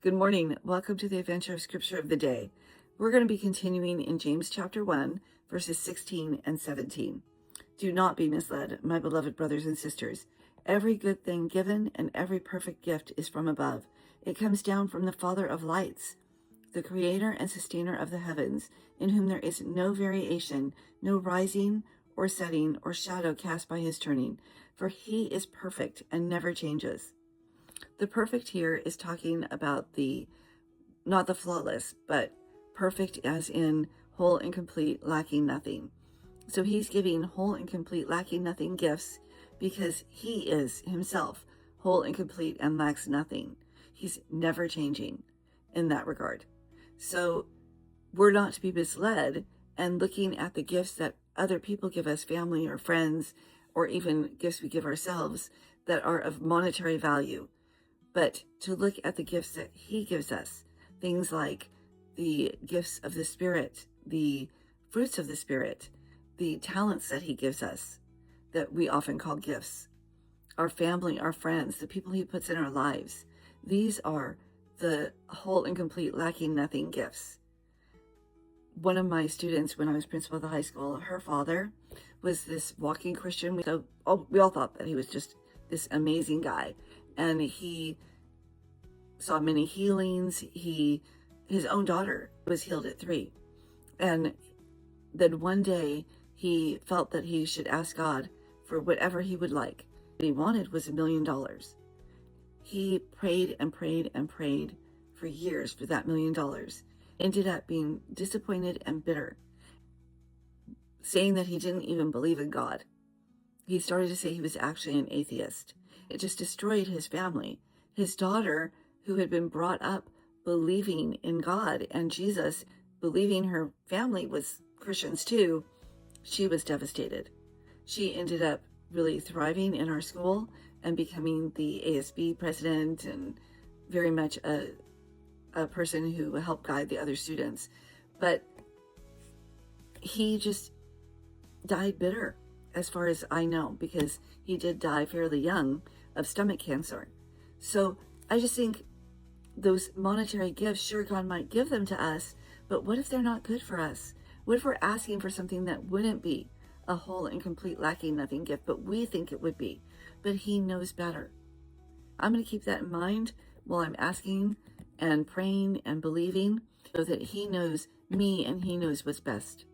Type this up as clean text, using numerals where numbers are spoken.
Good morning. Welcome to the Adventure of Scripture of the Day. We're going to be continuing in James chapter 1, verses 16 and 17. Do not be misled, my beloved brothers and sisters. Every good thing given and every perfect gift is from above. It comes down from the Father of lights, the creator and sustainer of the heavens, in whom there is no variation, no rising or setting or shadow cast by his turning. For he is perfect and never changes. The perfect here is talking about not the flawless, but perfect as in whole and complete, lacking nothing. So he's giving whole and complete, lacking nothing gifts because he is himself whole and complete and lacks nothing. He's never changing in that regard. So we're not to be misled and looking at the gifts that other people give us, family or friends, or even gifts we give ourselves that are of monetary value, but to look at the gifts that he gives us, things like the gifts of the Spirit, the fruits of the Spirit, the talents that he gives us that we often call gifts, our family, our friends, the people he puts in our lives. These are the whole and complete, lacking nothing gifts. One of my students, when I was principal of the high school, her father was this walking Christian. So we all thought that he was just this amazing guy. And he saw many healings. His own daughter was healed at 3. And then one day he felt that he should ask God for whatever he would like. What he wanted was $1 million. He prayed and prayed and prayed for years for that $1 million. Ended up being disappointed and bitter, saying that he didn't even believe in God. He started to say he was actually an atheist. It just destroyed his family. His daughter, who had been brought up believing in God and Jesus, believing her family was Christians too, she was devastated. She ended up really thriving in our school and becoming the ASB president and very much a person who helped guide the other students. But he just died bitter, as far as I know, because he did die fairly young of stomach cancer. So I just think those monetary gifts, sure, God might give them to us, but what if they're not good for us? What if we're asking for something that wouldn't be a whole and complete, lacking nothing gift, but we think it would be? But he knows better. I'm going to keep that in mind while I'm asking and praying and believing, so that he knows me and he knows what's best.